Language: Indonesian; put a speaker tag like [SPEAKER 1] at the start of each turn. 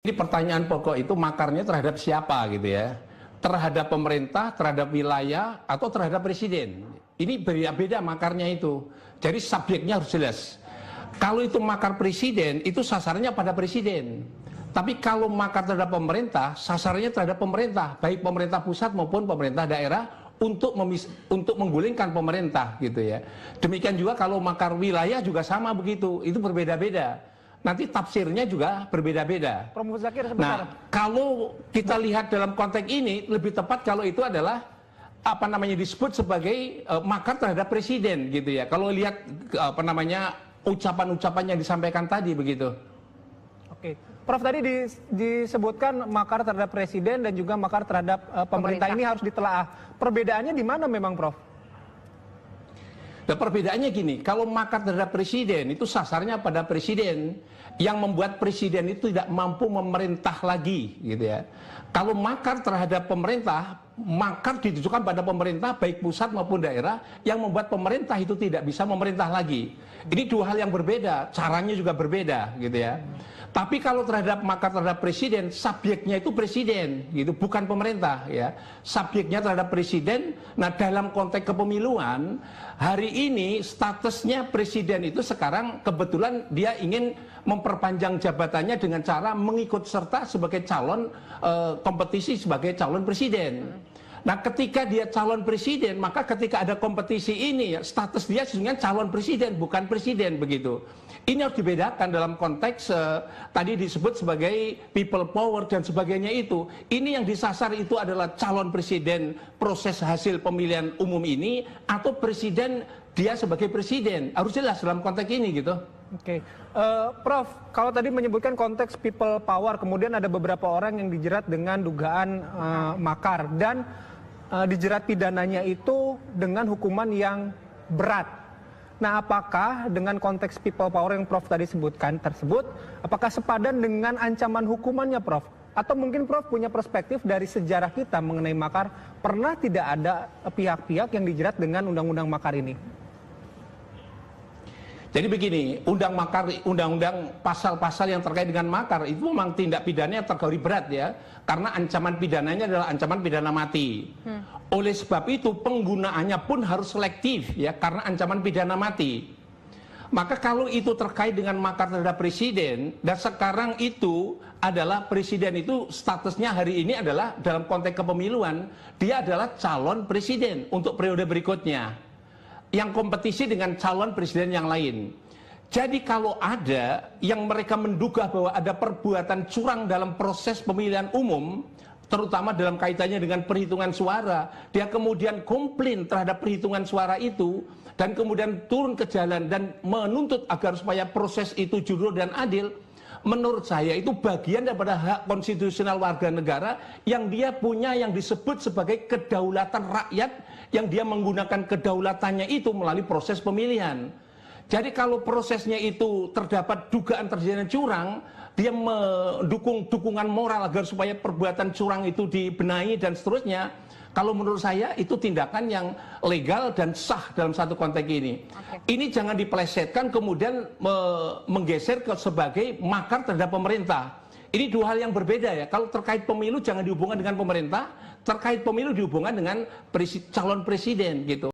[SPEAKER 1] Ini pertanyaan pokok itu makarnya terhadap siapa gitu ya? Terhadap pemerintah, terhadap wilayah, atau terhadap presiden. Ini beda-beda makarnya itu. Jadi subjeknya harus jelas. Kalau itu makar presiden, itu sasarannya pada presiden. Tapi kalau makar terhadap pemerintah, sasarannya terhadap pemerintah, baik pemerintah pusat maupun pemerintah daerah untuk menggulingkan pemerintah gitu ya. Demikian juga kalau makar wilayah juga sama begitu, itu berbeda-beda. Nanti tafsirnya juga berbeda-beda.
[SPEAKER 2] Prof. Muzakir sebentar.
[SPEAKER 1] Nah, kalau kita lihat dalam konteks ini, lebih tepat kalau itu adalah disebut sebagai makar terhadap presiden gitu ya. Kalau lihat ucapan-ucapan yang disampaikan tadi begitu.
[SPEAKER 2] Oke, Prof, tadi disebutkan makar terhadap presiden dan juga makar terhadap pemerintah. Ini harus ditelaah. Perbedaannya di mana memang, Prof?
[SPEAKER 1] Nah, perbedaannya gini, kalau makar terhadap presiden itu sasarnya pada presiden yang membuat presiden itu tidak mampu memerintah lagi gitu ya. Kalau makar terhadap pemerintah, makar ditujukan pada pemerintah baik pusat maupun daerah yang membuat pemerintah itu tidak bisa memerintah lagi. Ini dua hal yang berbeda, caranya juga berbeda gitu ya. Tapi kalau terhadap makar terhadap presiden, subjeknya itu presiden, gitu, bukan pemerintah, ya. Subjeknya terhadap presiden. Nah, dalam konteks kepemiluan, hari ini statusnya presiden itu sekarang kebetulan dia ingin memperpanjang jabatannya dengan cara mengikut serta sebagai calon kompetisi sebagai calon presiden. Nah, ketika dia calon presiden, maka ketika ada kompetisi ini, status dia sesungguhnya calon presiden, bukan presiden begitu. Ini harus dibedakan dalam konteks tadi disebut sebagai people power dan sebagainya itu. Ini yang disasar itu adalah calon presiden proses hasil pemilihan umum ini atau presiden dia sebagai presiden. Harus jelas dalam konteks ini gitu.
[SPEAKER 2] Oke, Prof, kalau tadi menyebutkan konteks people power, kemudian ada beberapa orang yang dijerat dengan dugaan makar dan dijerat pidananya itu dengan hukuman yang berat. Nah, apakah dengan konteks people power yang Prof tadi sebutkan tersebut, apakah sepadan dengan ancaman hukumannya, Prof? Atau mungkin Prof punya perspektif dari sejarah kita mengenai makar, pernah tidak ada pihak-pihak yang dijerat dengan undang-undang makar ini?
[SPEAKER 1] Jadi begini, undang-undang pasal-pasal yang terkait dengan makar itu memang tindak pidananya terkategori berat ya, karena ancaman pidananya adalah ancaman pidana mati. Oleh sebab itu penggunaannya pun harus selektif ya, karena ancaman pidana mati. Maka kalau itu terkait dengan makar terhadap presiden, dan sekarang itu adalah presiden itu statusnya hari ini adalah dalam konteks kepemiluan, dia adalah calon presiden untuk periode berikutnya, yang kompetisi dengan calon presiden yang lain. Jadi kalau ada yang mereka menduga bahwa ada perbuatan curang dalam proses pemilihan umum, terutama dalam kaitannya dengan perhitungan suara, dia kemudian komplain terhadap perhitungan suara itu, dan kemudian turun ke jalan dan menuntut agar supaya proses itu jujur dan adil, menurut saya itu bagian daripada hak konstitusional warga negara yang dia punya yang disebut sebagai kedaulatan rakyat, yang dia menggunakan kedaulatannya itu melalui proses pemilihan. Jadi kalau prosesnya itu terdapat dugaan terjadinya curang, dia mendukung dukungan moral agar supaya perbuatan curang itu dibenahi dan seterusnya. Kalau menurut saya itu tindakan yang legal dan sah dalam satu konteks ini. Ini jangan dipelesetkan kemudian menggeser ke sebagai makar terhadap pemerintah. Ini dua hal yang berbeda ya. Kalau terkait pemilu jangan dihubungkan dengan pemerintah, terkait pemilu dihubungkan dengan calon presiden gitu.